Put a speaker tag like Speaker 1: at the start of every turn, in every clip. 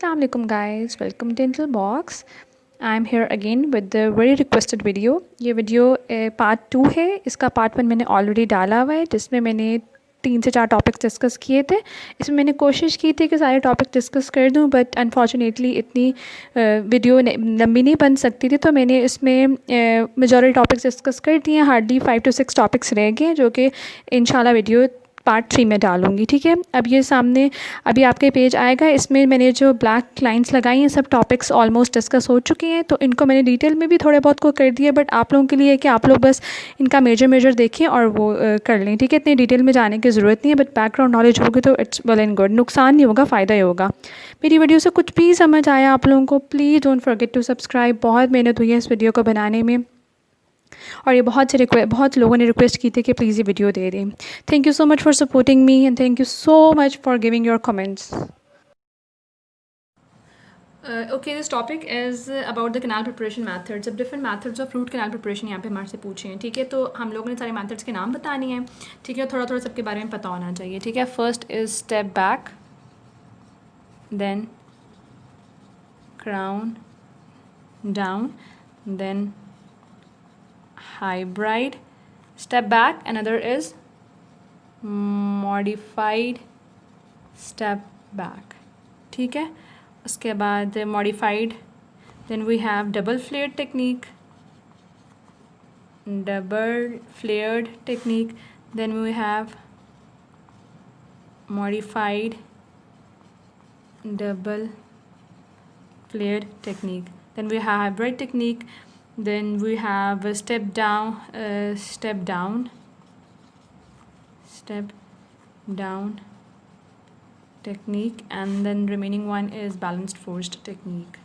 Speaker 1: Assalamualaikum guys, welcome to Dental Box. I am here again with the very requested video. ये video part 2 है। इसका part 1 मैंने already डाला हुआ है, जिसमें मैंने 3 से 4 टॉपिक्स डिस्कस किए थे। इसमें मैंने कोशिश की थी कि सारे टॉपिक डिस्कस कर दूं, बट अनफॉर्चुनेटली इतनी वीडियो लंबी नहीं बन सकती थी, तो मैंने इसमें मेजॉरिटी टॉपिक्स डिस्कस कर दिए। हार्डली 5 to 6 टॉपिक्स रह गए, जो कि इंशाल्लाह वीडियो पार्ट 3 में डालूंगी। ठीक है, अब ये सामने अभी आपके पेज आएगा। इसमें मैंने जो ब्लैक लाइंस लगाई हैं, सब टॉपिक्स ऑलमोस्ट डिस्कस हो चुके हैं, तो इनको मैंने डिटेल में भी थोड़े बहुत को कर दिया, बट आप लोगों के लिए कि आप लोग बस इनका मेजर देखें और वो कर लें। ठीक है, इतनी डिटेल में जाने की ज़रूरत नहीं है, बट बैकग्राउंड नॉलेज होगी तो इट्स वेल एंड गुड। नुकसान नहीं होगा, फ़ायदा ही होगा। मेरी वीडियो से कुछ भी समझ आया आप लोगों को, please don't forget to subscribe. बहुत मेहनत हुई है इस वीडियो को बनाने में, और ये बहुत लोगों ने रिक्वेस्ट की थी कि प्लीज़ ये वीडियो दे दें। Thank you so much for supporting me and thank you so much for giving your comments. Okay, this topic is about the canal preparation methods. अब different methods of root canal preparation यहाँ पे हमारे से पूछे हैं। ठीक है, तो हम लोगों ने सारे मैथड्स के नाम बताने हैं। ठीक है, थोड़ा थोड़ा सबके बारे में पता होना चाहिए। ठीक है, first is step back, then crown down, then hybrid step back, another is modified step back। ठीक है, उसके बाद modified, then we have double flared technique, then we have modified double flared technique, then we have hybrid technique, then we have a step down technique, and then remaining one is balanced force technique।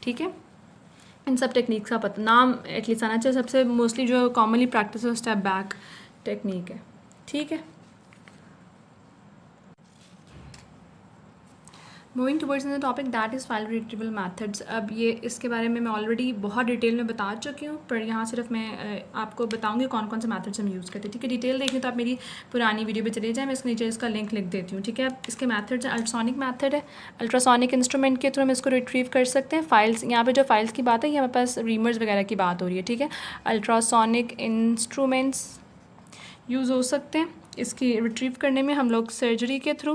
Speaker 1: ठीक है, इन सब techniques का पता नाम at least आना चाहिए। सबसे mostly जो कॉमनली प्रैक्टिस है स्टेप बैक टेक्निक है। ठीक है, moving towards in the topic that is file retrieval methods. अब ये इसके बारे में मैं ऑलरेडी बहुत डिटेल में बता चुकी हूँ, पर यहाँ सिर्फ मैं आपको बताऊँगी कौन कौन से मैथड्स हम यूज़ करते हैं। ठीक है, डिटेल देखनी तो आप मेरी पुरानी वीडियो पे चले जाएँ, मैं इसके नीचे इसका लिंक लिख देती हूँ। ठीक है, अब इसके मैथड्स अल्ट्रासोनिक मैथड है। अल्ट्रासोनिक इंस्ट्रूमेंट के थ्रू हम इसको रिट्रीव कर सकते हैं। फाइल्स, यहाँ पर जो फाइल्स की बात है, ये हमारे पास रीमर्स वगैरह की बात हो रही है। ठीक है, अल्ट्रासोनिक इंस्ट्रूमेंट्स यूज़ हो सकते हैं इसकी रिट्रीव करने में। हम लोग सर्जरी के थ्रू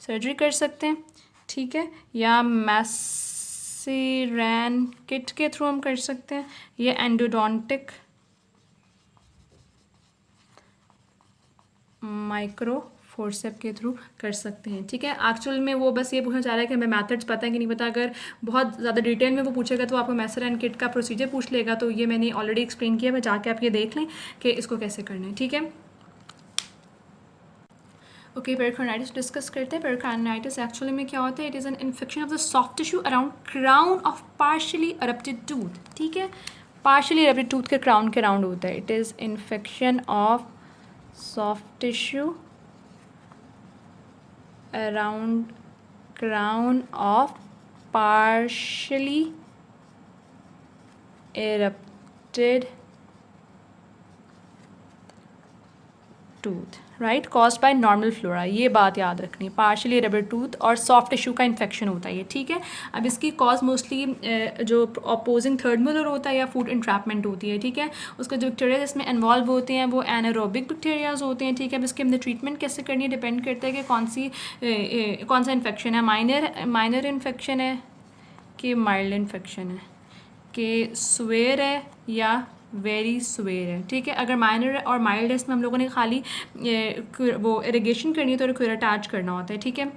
Speaker 1: सर्जरी कर सकते हैं। ठीक है, या मैसीरैन किट के थ्रू हम कर सकते हैं, या एंडोडोंटिक माइक्रो फोर्सेप के थ्रू कर सकते हैं। ठीक है, एक्चुअल में वो बस ये पूछना चाह रहा है कि हमें मैथड्स पता है कि नहीं पता। अगर बहुत ज़्यादा डिटेल में वो पूछेगा तो आपको मैसीरैन किट का प्रोसीजर पूछ लेगा, तो ये मैंने ऑलरेडी एक्सप्लेन किया है, जाके आप ये देख लें कि इसको कैसे करना है। ठीक है, ओके, पेरिकोर्नाइटिस डिस्कस करते हैं। पेरिकोर्नाइटिस एक्चुअली में क्या होता है? It is an infection of the soft tissue around crown of partially erupted tooth. ठीक है, पार्शियली अरप्टेड टूथ के क्राउन के राउंड होता है। It is infection of soft tissue around crown of partially erupted tooth, right, caused by normal flora. ये बात याद रखनी, पार्शियली रबर टूथ और सॉफ्ट टिश्यू का इन्फेक्शन होता है ये। ठीक है, अब इसकी कॉज मोस्टली जो अपोजिंग थर्ड मोलर होता है या फूड इंट्रैपमेंट होती है। ठीक है, उसका जो बैक्टीरिया इसमें इन्वॉल्व होते हैं वो एनारोबिक बैक्टीरियाज होते हैं। ठीक है, अब इसके हमने ट्रीटमेंट कैसे करनी है डिपेंड करता है कि कौन सा इन्फेक्शन है। माइनर इन्फेक्शन है कि माइल्ड इन्फेक्शन है, कि स्वेयर है या वेरी स्वेयर है। ठीक है, अगर माइनर और माइल्ड है, इसमें हम लोगों ने खाली वो इरिगेशन करनी है तो रिक्यूर अटैच करना होता है। ठीक है,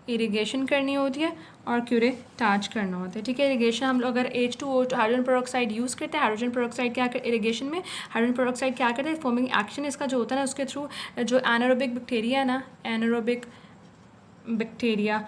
Speaker 1: इरिगेशन करनी होती है और क्यूरे अटैच करना होता है। ठीक है, इरिगेशन हम लोग अगर H2O हाइड्रोजन पेरोक्साइड यूज़ करते हैं। हाइड्रोजन पेरोक्साइड क्या कर इरिगेशन में हाइड्रोजन पेरोक्साइड क्या करता है? फॉर्मिंग एक्शन इसका जो होता है ना, उसके थ्रू जो एनारोबिक बैक्टीरिया है ना, एनारोबिक बैक्टीरिया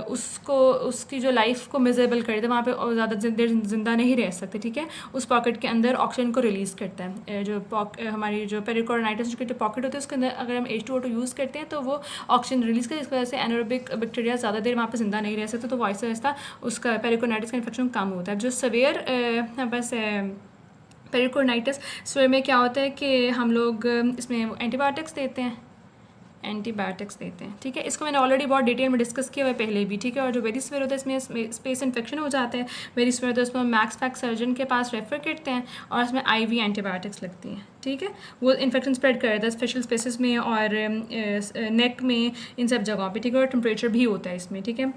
Speaker 1: उसको उसकी जो लाइफ को मिजेबल कर देता है, वहाँ पे ज़्यादा देर जिंदा नहीं रह सकते। ठीक है, उस पॉकेट के अंदर ऑक्सीजन को रिलीज़ करता है। जो हमारी जो पेरिकोर्नाइटिस के जो पॉकेट होते हैं उसके अंदर अगर हम H2O2 यूज़ करते हैं तो वो ऑक्सीजन रिलीज़ करते हैं, जिसकी वजह से एनारोबिक बैक्टीरिया ज़्यादा देर वहाँ पर जिंदा नहीं रह सकते, तो वॉइस आहिस्ता उसका पेरिकोर्नाइटिस का इन्फेक्शन कम होता है। जो सवेयर बस पेरिकोर्नाइटिस स्वेयर में क्या होता है कि हम लोग इसमें एंटीबायोटिक्स देते हैं। एंटीबायोटिक्स देते हैं, ठीक है। इसको मैंने ऑलरेडी बहुत डिटेल में डिस्कस किया हुआ है पहले भी, ठीक है। और जो वेरी सीवियर होता है इसमें स्पेस इन्फेक्शन हो जाते हैं, वेरी सीवियर होता है उसमें मैक्स पैक सर्जन के पास रेफर करते हैं और इसमें IV एंटीबायोटिक्स लगती हैं, ठीक है। वो इन्फेक्शन स्प्रेड कर देता है स्पेशल स्पेसिस में और नेक में, इन सब जगहों पर, ठीक है। और टेम्परेचर भी होता है इसमें, ठीक है।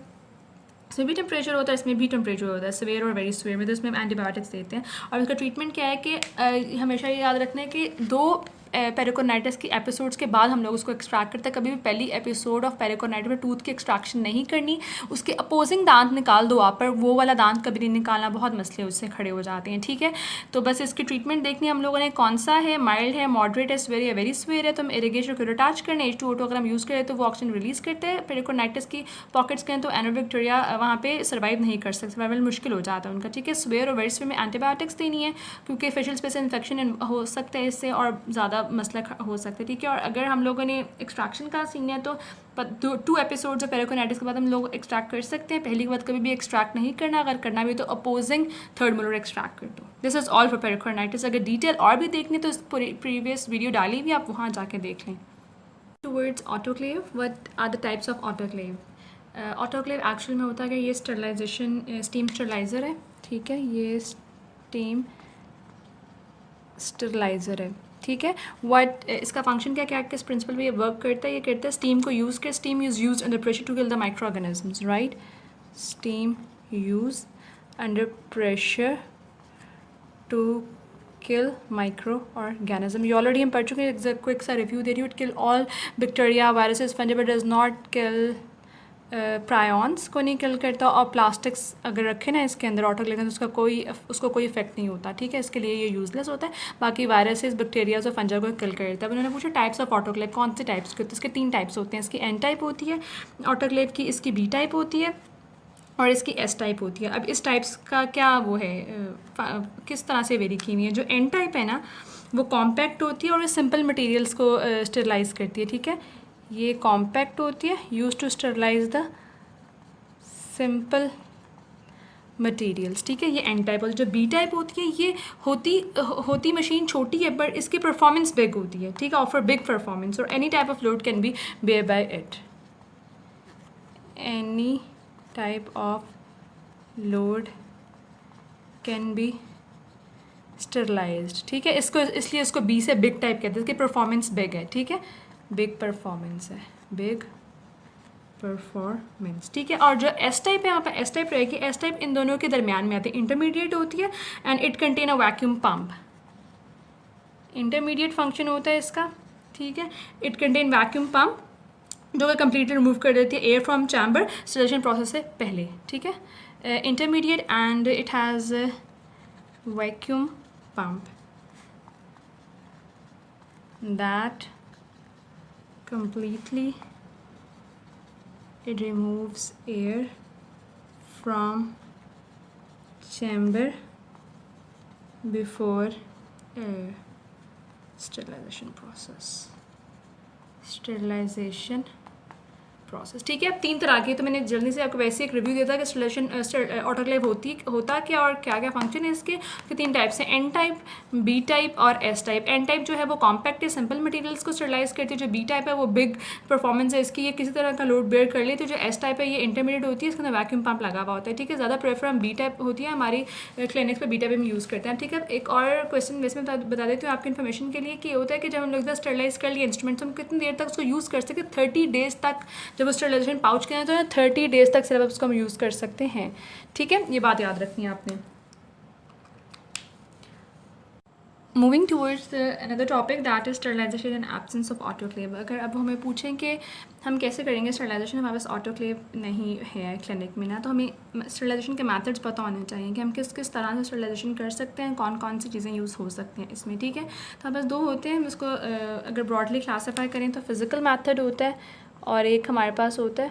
Speaker 1: इसमें भी टेम्परेचर होता है, इसमें भी टेम्परेचर होता है, सीवियर और वेरी सीवियर में, तो इसमें हम एंटीबायोटिक्स देते हैं। और इसका ट्रीटमेंट क्या है कि हमेशा ये याद रखना है कि 2 पेरिकोनाइटिस की एपिसोड्स के बाद हम लोग उसको एक्सट्रैक्ट करते हैं। कभी भी पहली एपिसोड ऑफ पेरिकोनाइटिस में टूथ की एक्सट्रैक्शन नहीं करनी, उसके अपोजिंग दांत निकाल दो आप, पर वो वाला दांत कभी नहीं निकालना, बहुत मसले उससे खड़े हो जाते हैं, ठीक है। तो बस इसकी ट्रीटमेंट देखनी है हम लोगों ने, कौन सा है, माइल्ड है, मॉडरेट है, सीवियर या वेरी सीवियर है। तो हम इरिगेशन को अटैच करने, H2O2 अगर हम यूज़ करें तो वो ऑक्सीजन रिलीज़ करते हैं। पेरिकोनाइटिस की पॉकेट्स करें तो एनोबैक्टीरिया वहाँ पे सर्वाइव नहीं कर सकते, सर्वाइवल मुश्किल हो जाता है उनका, ठीक है। सीवियर और वेरी सीवियर में एंटीबायोटिक्स देनी है क्योंकि फेशियल स्पेस इन्फेक्शन हो सकता है इससे और ज़्यादा मसला हो सकता है, ठीक है। और अगर हम लोगों ने एक्सट्रैक्शन का सीन है तो 2 एपिसोड्स ऑफ पेरिकोनाइटिस के बाद हम लोग एक्सट्रैक्ट कर सकते हैं। पहली के बाद कभी भी एक्सट्रैक्ट नहीं करना, अगर करना भी तो अपोजिंग थर्ड मोलर एक्सट्रैक्ट कर दो। This is all for pericoronitis. अगर डिटेल और भी देखनी तो इस प्रीवियस वीडियो डाली भी, आप वहाँ जाके देख लें। Towards autoclave, what are the types of autoclave? Autoclave actual में होता है कि ये स्टरलाइजेशन स्टीम स्टरलाइज़र है, ठीक है। ये स्टीम स्टरलाइज़र है, ठीक है। व्हाट इसका फंक्शन क्या किस प्रिंसिपल पे ये वर्क करता है? ये करता है स्टीम को यूज़ कर, steam is use under pressure to kill the micro organisms, right. Steam use under pressure to kill micro organism. ये ऑलरेडी हम पढ़ चुके हैं, क्विक सा रिव्यू दे रही हूँ। It kill all bacteria, viruses, fungi, but does not kill prions को नहीं किल करता। और प्लास्टिक्स अगर रखें ना इसके अंदर ऑटोक्लेव तो उसको कोई इफेक्ट नहीं होता, ठीक है। इसके लिए ये यूजलेस होता है। बाकी वायरसेस, बैक्टीरियाज और फंजा को किल कर देता है। उन्होंने पूछा टाइप्स ऑफ ऑटोक्लेव, कौन से टाइप्स के होते हैं? इसके 3 टाइप्स होते हैं। इसकी N टाइप होती है ऑटोक्लेव की, इसकी B टाइप होती है और इसकी S टाइप होती है। अब इस टाइप्स का क्या वो है, किस तरह से वेरी की हुई है? जो N टाइप है ना वो कॉम्पैक्ट होती है और ये सिंपल मटेरियल्स को स्टरलाइज करती है, ठीक है। ये कॉम्पैक्ट होती है, use to sterilize the simple materials, ठीक है। ये N टाइप होती है। जो B टाइप होती है ये होती मशीन छोटी है पर इसकी परफॉर्मेंस बिग होती है, ठीक है। ऑफर बिग परफॉर्मेंस और any type of load can be bear by it. Any type of load can be sterilized, ठीक है। इसको इसलिए इसको B से बिग टाइप कहते हैं, इसकी परफॉर्मेंस बिग है, ठीक है। बिग परफॉर्मेंस है, बिग परफॉर्मेंस, ठीक है। और जो S टाइप है यहाँ पर S टाइप रहेगी, S टाइप इन दोनों के दरमियान में आती है, इंटरमीडिएट होती है and it contain a vacuum pump. Intermediate function होता है इसका, ठीक है। इट कंटेन वैक्यूम पंप जो कि कम्प्लीटली रिमूव कर देती है air from chamber sterilization process से पहले, ठीक है। Intermediate and it has vacuum pump that completely it removes air from chamber before sterilization process, ठीक है। अब 3 तरह की, तो मैंने जल्दी से आपको वैसे एक रिव्यू दिया था कि स्टरलाइजेशन ऑटोक्लेव होता क्या और क्या क्या फंक्शन है इसके। तो 3 टाइप्स हैं, N टाइप, B टाइप और S टाइप। N टाइप जो है वो कॉम्पैक्ट है, सिंपल मटेरियल्स को स्टरलाइज करती है। जो B टाइप है वो बिग परफॉर्मेंस है इसकी, ये किसी तरह का लोड बेयर कर लेती है। जो S टाइप है ये इंटरमीडिएट होती है, इसके अंदर वैक्यूम पंप लगा हुआ होता है, ठीक है। ज़्यादा प्रेफर हम B टाइप होती है हमारी क्लिनिक्स पर, B टाइप हम यूज़ करते हैं, ठीक है। एक और क्वेश्चन वैसे में बता देती हूँ आपकी इन्फॉर्मेशन के लिए कि होता है कि जब हम लोग स्टरलाइज कर लिए इंस्ट्रूमेंट्स, हम कितनी देर तक उसको यूज़ कर सकते हैं? 30 डेज़ तक। जब स्टरलाइजेशन पाउच के अंदर तो 30 डेज़ तक सिर्फ उसको हम यूज़ कर सकते हैं, ठीक है। ये बात याद रखनी है आपने। Moving towards another topic that is sterilization in absence of autoclave. अगर अब हमें पूछें कि हम कैसे करेंगे स्टरलाइजेशन, हमारे पास ऑटोक्लेव नहीं है क्लिनिक में ना, तो हमें स्टरलाइजेशन के मेथड्स पता होने चाहिए कि हम किस किस तरह से स्टरलाइजेशन कर सकते हैं, कौन कौन सी चीज़ें यूज़ हो सकती हैं इसमें, ठीक है। तो बस 2 होते हैं, हम इसको अगर ब्रॉडली क्लासीफाई करें तो फिज़िकल मैथड होता है और एक हमारे पास होता है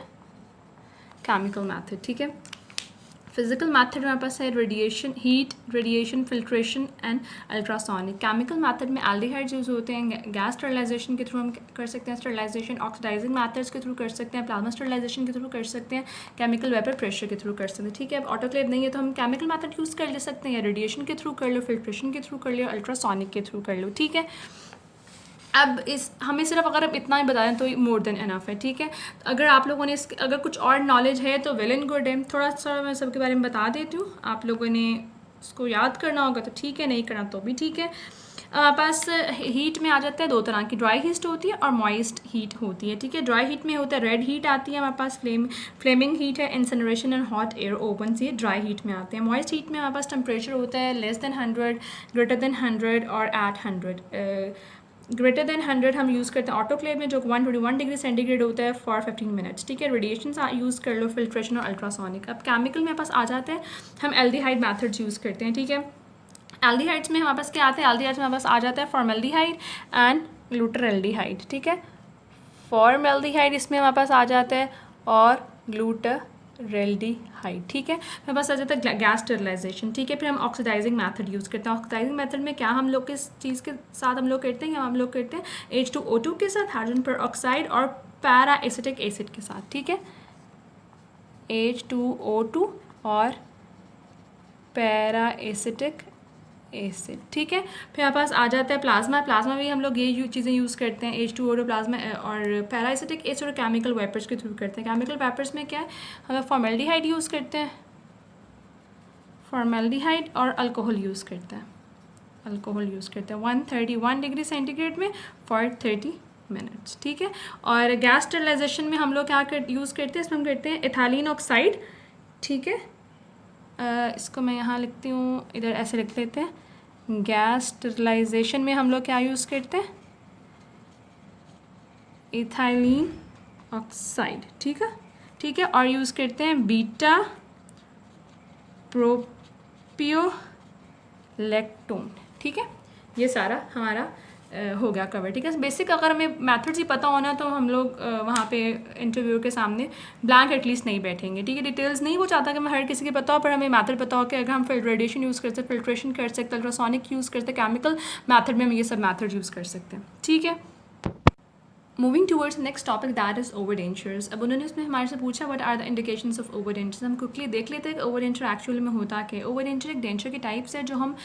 Speaker 1: केमिकल मैथड, ठीक है। फिजिकल मैथड में हमारे पास है radiation, heat, radiation, filtration and ultrasonic. Chemical method में एल्डिहाइड्स यूज़ होते हैं, गैस स्टरलाइजेशन के थ्रू हम कर सकते हैं स्टरलाइजेशन, ऑक्सीडाइजिंग मैथड्स के थ्रू कर सकते हैं, प्लाज्मा स्टरलाइजेशन के थ्रू कर सकते हैं, केमिकल वेपर प्रेशर के थ्रू कर सकते हैं, ठीक है। अब ऑटोक्लेव नहीं है तो हम केमिकल मैथड यूज़ कर ले सकते हैं, या रेडिएशन के थ्रू कर लो, फिल्ट्रेशन के थ्रू कर लो, अल्ट्रासोनिक के थ्रू कर लो, ठीक है। अब इस हमें सिर्फ अगर आप इतना ही बता दें तो मोर देन इनफ है, ठीक है। अगर आप लोगों ने इस अगर कुछ और नॉलेज है तो वेल एंड गुड है। थोड़ा सा मैं सबके बारे में बता देती हूँ, आप लोगों ने इसको याद करना होगा तो ठीक है, नहीं करना तो भी ठीक है। पास हीट में आ जाता है दो तरह की, ड्राई हीट होती है और मॉइस्ट हीट होती है, ठीक है। ड्राई हीट में होता है रेड हीट आती है हमारे पास, फ्लेमिंग हीट है, incineration and hot air oven से ड्राई हीट में आते हैं। मॉइस्ट हीट में हमारे पास टेम्परेचर होता है लेस देन 100, ग्रेटर देन 100 और एट 100। ग्रेटर देन 100 हम यूज़ करते हैं ऑटोक्लेव में, जो 121 डिग्री सेंटीग्रेड होता है फॉर 15 मिनट्स, ठीक है। रेडिएशन यूज़ कर लो, फिल्ट्रेशन और अल्ट्रासोनिक। अब केमिकल मेरे पास आ जाते हैं, हम एल्डिहाइड मैथड्स यूज़ करते हैं, ठीक है। एल्डिहाइड्स में हमारे पास क्या आते हैं, एल्डिहाइड्स में हमारे पास आ जाता है फॉर्मल्डिहाइड एंड ग्लूटरएल्डिहाइड, ठीक है। फॉर्मल्डिहाइड इसमें हमारे पास आ जाता है और ग्लूटरएल्डिहाइड, ठीक है। हमारे पास आ जाता है गैस स्टरलाइजेशन, ठीक है। फिर हम ऑक्सीडाइजिंग मेथड यूज़ करते हैं। ऑक्सीडाइजिंग मेथड में क्या हम लोग किस चीज़ के साथ हम लोग करते हैं, हम लोग करते हैं H2O2 के साथ, हाइड्रोजन पर ऑक्साइड और पैरा एसिटिक एसिड के साथ, ठीक है। H2O2 और पैरा एसिटिक एसिड, ठीक है। फिर हमारे पास आ जाता है प्लाज्मा। प्लाज्मा भी हम लोग ये चीज़ें यूज़ करते हैं, H2O प्लाज्मा और पैरासिटिक एसिड और केमिकल वेपर्स के थ्रू करते हैं। केमिकल वेपर्स में क्या है, हम फॉर्मल्डिहाइड यूज़ करते हैं, फॉर्मल्डिहाइड और अल्कोहल यूज़ करते हैं, अल्कोहल यूज़ करते हैं 131 डिग्री सेंटीग्रेड में फॉर 30 मिनट्स, ठीक है। और गैस स्टरलाइजेशन में हम लोग क्या यूज़ करते हैं, इसमें हम करते हैं एथालीन ऑक्साइड, ठीक है। इसको मैं यहाँ लिखती हूँ, इधर ऐसे लिख लेते हैं। गैस स्टरलाइजेशन में हम लोग क्या यूज़ करते हैं, इथाइलिन ऑक्साइड, ठीक है, ठीक है। और यूज़ करते हैं बीटा प्रोपियोलैक्टोन, ठीक है। ये सारा हमारा हो गया कवर, ठीक है। बेसिक अगर हमें मैथड्स ही पता होना तो हम लोग वहाँ पे इंटरव्यू के सामने ब्लैंक एटलीस्ट नहीं बैठेंगे, ठीक है। डिटेल्स नहीं वो चाहता कि मैं हर किसी के पता हो, पर हमें मैथड पता हो कि अगर हम रेडिएशन यूज़ करते हैं, फिल्ट्रेशन कर सकते हैं, अल्ट्रासोनिक यूज़ करते हैं, केमिकल मैथड में हम ये सब मैथड यूज़ कर सकते हैं, ठीक है। Moving towards next topic that is overdentures. अब उन्होंने इसमें हमारे से पूछा what are the indications of overdentures. हम क्विकली देख लेते हैं कि ओवर डेंचर एक्चुअली में होता क्या है। ओवर डेंचर एक डेंचर की टाइप्स है जो हम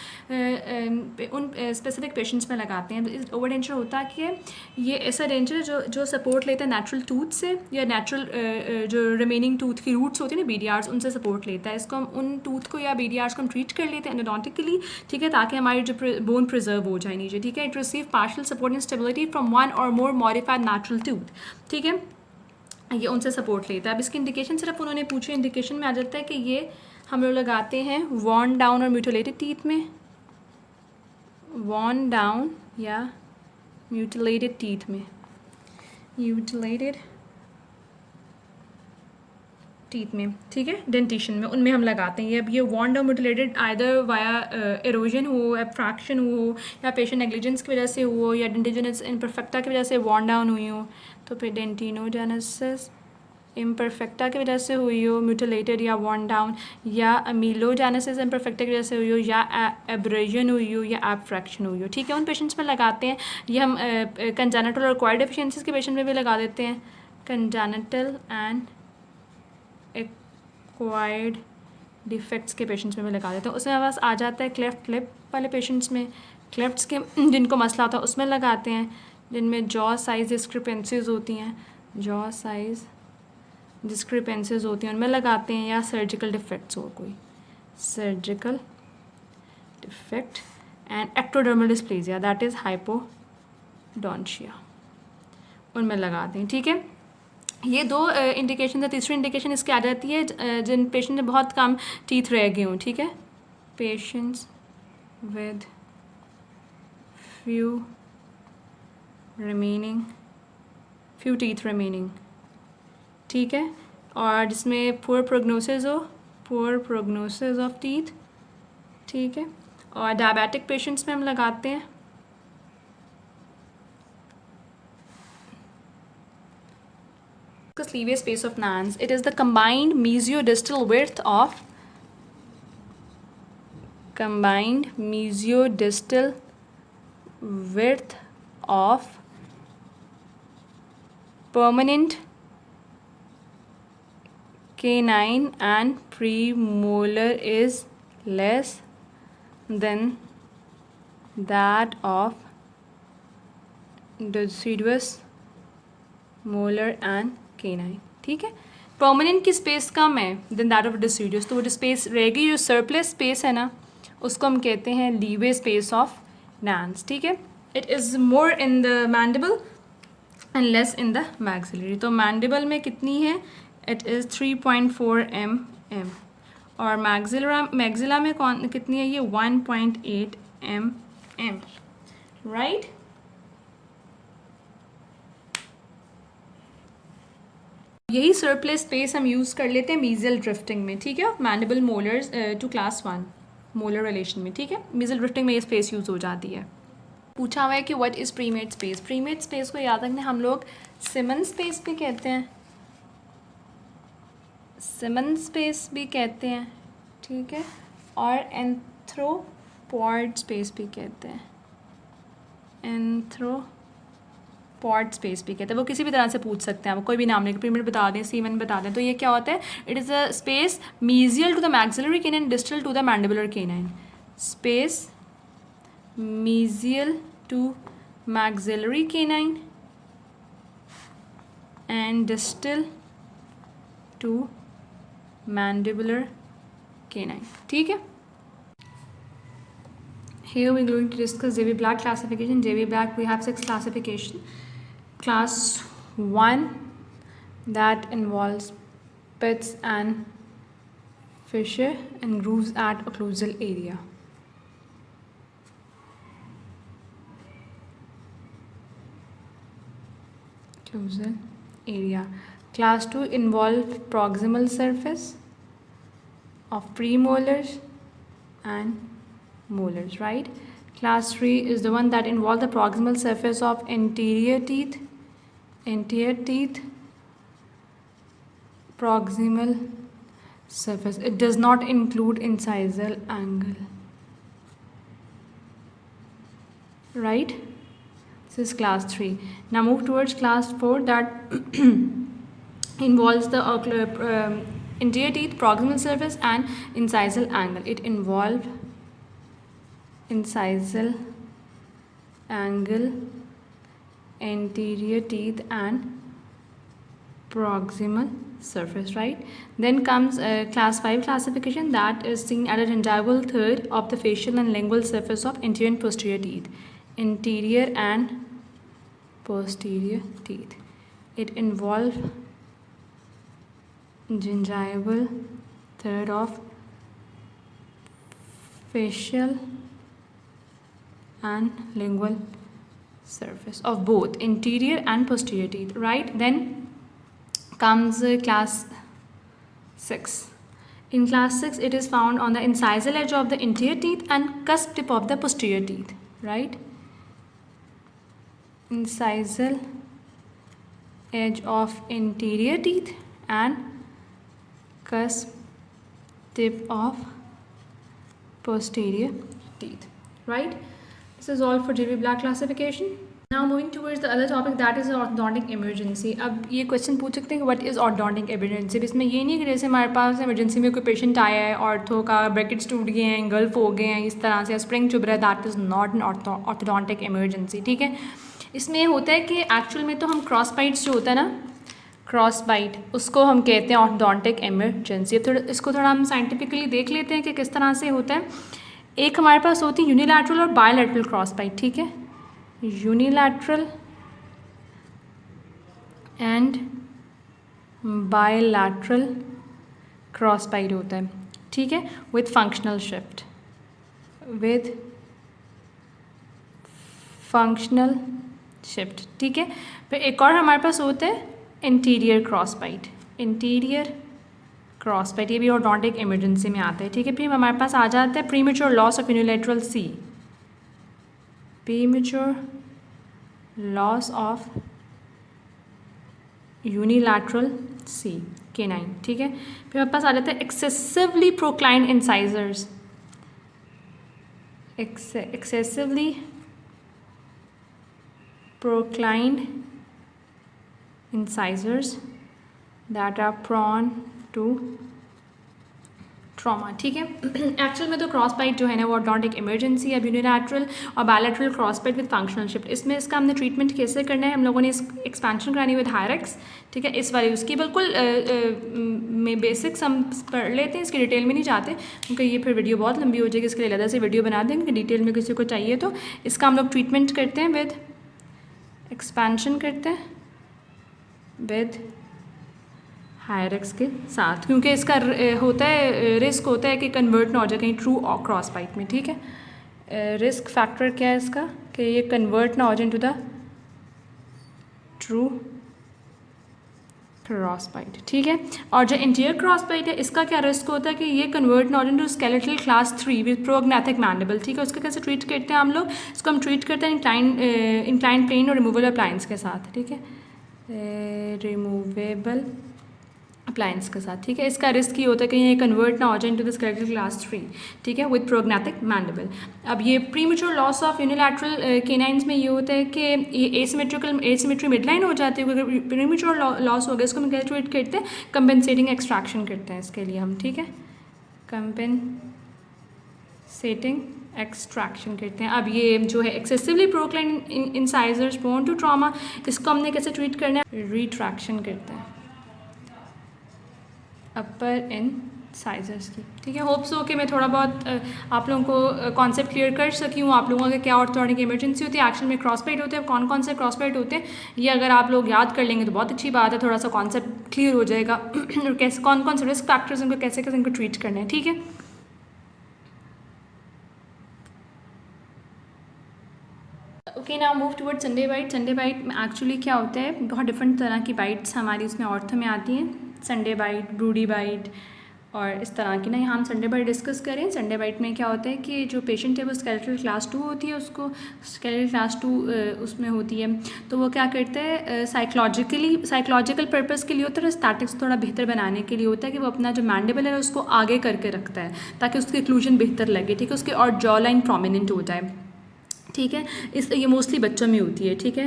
Speaker 1: उन स्पेसिफिक पेशेंट्स में लगाते हैं। ओवर डेंचर होता क्या है, ये ऐसा डेंचर है जो सपोर्ट लेता है नेचुरल टूथ से या नेचुरल जो रिमेनिंग टूथ की रूट्स होती है ना, BDRs, उनसे सपोर्ट लेता है। इसको हम उन टूथ को या BDRs को हम ट्रीट कर लेते हैं एंडोडोंटिकली, ठीक है, ताकि हमारी जो बोन प्रिजर्व हो जाए नीचे, ठीक है। It receive partial support and stability from one और मोर मॉडिफाइड नेचुरल टूथ, ठीक है। ये उनसे सपोर्ट लेता है। अब इसकी इंडिकेशन सिर्फ उन्होंने पूछी, इंडिकेशन में आ जाता है कि ये हम लोग लगाते हैं वॉर्न डाउन और म्यूटिलेटेड टीथ में, वॉर्न डाउन या म्यूटिलेटेड टीथ में, म्यूटिलेटेड टीथ में, ठीक है, डेंटिशन में, उनमें हम लगाते हैं। ये अब ये worn down mutilated either via erosion हो, एब्फ्रैक्शन हो, या पेशेंट नेग्लिजेंस की वजह से हो, या डेंटिनोजेनेसिस इम्परफेक्टा की वजह से वॉर्न डाउन हुई हो, तो फिर डेंटिनोजेनेसिस इम्परफेक्टा की वजह से हुई हो म्यूटिलेटेड या वॉर्न डाउन, या अमीलोजेनेसिस इम्परफेक्टा की वजह से हुई हो, या एब्रेजन हुई हो, या एब्फ्रैक्शन हुई हो, ठीक है। उन पेशेंट्स में लगाते हैं। ये हम कंजेनिटल और एक्वायर्ड डेफिशिएंसीज के पेशेंट में भी लगा देते हैं, कंजेनिटल एंड एक्वायर्ड डिफेक्ट्स के पेशेंट्स में भी लगा देते हैं। उसमें हमारे पास आ जाता है क्लेफ्ट लिप वाले पेशेंट्स में, क्लेफ्ट्स के जिनको मसला होता है उसमें लगाते हैं, जिनमें जॉ साइज डिस्क्रिपेंसीज होती हैं, जॉ साइज डिस्क्रिपेंसीज होती हैं उनमें लगाते हैं, या सर्जिकल डिफेक्ट्स हो कोई, surgical defect and ectodermal dysplasia that is hypodontia, उनमें लगाते हैं, ठीक है। ये दो इंडिकेशन है। तीसरी इंडिकेशन इसकी आ जाती है जिन पेशेंट में बहुत कम टीथ रह गए हों, ठीक है, patients with few teeth remaining, ठीक है, और जिसमें पुअर प्रोग्नोसिस हो, पुअर प्रोग्नोसिस ऑफ टीथ, ठीक है। और डायबिटिक पेशेंट्स में हम लगाते हैं sleeve space of Nance. It is the combined mesiodistal width of permanent canine and premolar is less than that of deciduous, molar and canine. ठीक है, परमानेंट की स्पेस कम है देन दैट ऑफ डिसीडियस, तो वो जो स्पेस रहेगी, जो surplus space है ना, उसको हम कहते हैं लीवे स्पेस ऑफ नैंस. ठीक है, it is more in the mandible and less in the maxillary. तो मैंडिबल में कितनी है, इट इज़ 3.4 mm, और मैक्सिला में कौन कितनी है, ये 1.8 mm. राइट. यही सरप्लस स्पेस हम यूज़ कर लेते हैं मीजल ड्रिफ्टिंग में. ठीक है, mandible molars to class 1 molar relation में. ठीक है, मीजल ड्रिफ्टिंग में ये स्पेस यूज़ हो जाती है. पूछा हुआ है कि व्हाट इज़ प्रीमेट स्पेस. प्रीमेट स्पेस को याद रखना, हम लोग सिमन स्पेस भी कहते हैं, सिमन स्पेस भी कहते हैं. ठीक है, और एंथ्रोपॉड स्पेस भी कहते हैं, एंथ्रोपॉड स्पेस भी कहते हैं. वो किसी भी तरह से पूछ सकते हैं, आप कोई भी नाम लेकर प्रीमेट बता दें, सीमन बता दें. तो ये क्या होता है, it is a space mesial to the maxillary canine, distal to the mandibular canine. Space mesial to maxillary canine and distal to mandibular canine. ठीक है, here we are going to discuss JB Black classification. JB Black, we have 6 classification. Class 1 that involves pits and fissure and grooves at occlusal area. Occlusal area. Class 2 involve proximal surface of premolars and molars, right? Class 3 is the one that involve the proximal surface of anterior teeth, proximal surface. It does not include incisal angle, right? This is class 3. Now move towards class 4 that involves the anterior teeth, proximal surface and incisal angle. It involves incisal angle, anterior teeth and proximal surface, right? Then comes class 5 classification that is seen at a gingival third of the facial and lingual surface of anterior and posterior teeth. Anterior and posterior teeth. It involves gingival third of facial and lingual surface of both anterior and posterior teeth, right? Then comes class 6. In class 6, it is found on the incisal edge of the anterior teeth and cusp tip of the posterior teeth, right? Incisal edge of anterior teeth and cusp tip of posterior teeth, right? This is all for JB Black classification. Now moving towards the other topic, that is orthodontic emergency. अब ये question पूछ सकते हैं कि what is orthodontic emergency. इसमें ये नहीं कि जैसे हमारे पास इमरजेंसी में कोई पेशेंट आया है, ऑर्थो का ब्रैकेट्स टूट गए हैं, गल्फ हो गए हैं, इस तरह से स्प्रिंग चुभ रहा है, that is not an orthodontic emergency. ठीक है, इसमें होता है कि एक्चुअल में तो हम क्रॉस बाइट्स जो होता है ना, क्रॉस बाइट, उसको हम कहते हैं ऑर्थोडोंटिक इमरजेंसी. अब थोड़ा इसको थोड़ा हम साइंटिफिकली देख लेते हैं कि किस तरह से होता है. एक हमारे पास होती है यूनिलैटरल और बायलैटरल क्रॉस बाइट. ठीक है, unilateral and bilateral cross bite होता है. ठीक है, with functional shift, with functional shift. ठीक है, फिर एक और हमारे पास होता है interior cross bite. Interior cross bite, ये भी ऑर्थोडोंटिक इमरजेंसी में आता है. ठीक है, फिर हमारे पास आ जाता है premature loss of unilateral C, premature loss of unilateral C canine. ठीक है, फिर हमारे पास आ जाता है excessively proclined incisors, excessively proclined incisors that are prone to trauma, ठीक है। एक्चुअल में तो क्रॉस बाइट जो है ना वो ऑर्थोडोंटिक इमरजेंसी है, यूनिलैटरल और bilateral cross bite with functional shift. इसमें इसका हमने ट्रीटमेंट कैसे करना है, हम लोगों ने इस एक्सपेंशन करानी विद हायरेक्स, ठीक है। इस वाली उसकी बिल्कुल में बेसिक्स हम पढ़ लेते हैं, इसकी डिटेल में नहीं जाते क्योंकि ये फिर वीडियो बहुत लंबी हो जाएगी, इसके लिए अलग से वीडियो बना देंगे कि डिटेल में किसी को चाहिए तो। इसका हम लोग ट्रीटमेंट करते हैं विद एक्सपेंशन करते हैं विद हायरेक्स के साथ, क्योंकि इसका होता है रिस्क होता है कि कन्वर्ट ना हो जाए कहीं ट्रू और क्रॉस बाइट में, ठीक है। रिस्क फैक्टर क्या है इसका कि ये कन्वर्ट ना हो जाए into the true cross bite, ठीक है। और जो इंटीरियर क्रॉस बाइट है इसका क्या रिस्क होता है कि ये कन्वर्ट ना हो जाए into skeletal class 3 with prognathic mandible, ठीक है। उसका कैसे ट्रीट करते हैं हम लोग, इसको हम ट्रीट करते हैं इंक्लाइन प्लेन और रिमूवेबल अप्लायंस के साथ, ठीक है, रिमूवेबल अप्लायंस के साथ, ठीक है। इसका रिस्क ये होता है कि ये कन्वर्ट ना हो जाए इनटू द स्केलेटल क्लास 3, ठीक है, विद प्रोग्नेथिक मैंडिबल। अब ये premature loss of unilateral canines में ये होता है कि ये एसिमेट्री मिडलाइन हो जाती है। अगर प्रीमेच्योर लॉस हो गया इसको हम क्या ट्रीट करते हैं, कंपेंसेटिंग एक्सट्रैक्शन करते हैं इसके लिए हम, ठीक है, कंपेंसेटिंग एक्सट्रैक्शन करते हैं। अब ये जो है excessively proclined incisors prone to trauma, इसको हमने कैसे ट्रीट करना है, रिट्रैक्शन करते हैं अपर इंसाइजर्स की, ठीक है। होप्स हो कि मैं थोड़ा बहुत आप लोगों को कॉन्सेप्ट क्लियर कर सकी हूँ। आप लोगों का क्या ऑर्थोडोंटिक इमरजेंसी होती है, एक्शन में क्रॉस बाइट होते हैं, कौन कौन से क्रॉस बाइट होते हैं, ये अगर आप लोग याद कर लेंगे तो बहुत अच्छी बात है, थोड़ा सा कॉन्सेप्ट क्लियर हो जाएगा और कैसे कौन कौन से रिस्क फैक्टर्स उनको कैसे कैसे इनको ट्रीट करना है, ठीक है। Okay, now move toward Sunday bite. Sunday bite में एक्चुअली क्या होता है, बहुत डिफरेंट तरह की बाइट्स हमारी उसमें ऑर्थो में आती हैं, संडे बाइट, ब्रूडी बाइट और इस तरह की ना। यहाँ हम संडे बाइट डिस्कस करें। संडे बाइट में क्या होता है कि जो पेशेंट है वो स्केलेटल क्लास 2 होती है, उसको स्केलेटल क्लास 2 उसमें होती है, तो वो क्या करता है साइकोलॉजिकल पर्पस के लिए होता है और स्टैटिक्स थोड़ा बेहतर बनाने के लिए होता है कि वो अपना जो मैंडिबल है उसको आगे करके रखता है ताकि उसकी एक्लूजन बेहतर लगे, ठीक है, उसकी और जॉ लाइन प्रोमिनेंट हो जाए, ठीक है। ये मोस्टली बच्चों में होती है, ठीक है।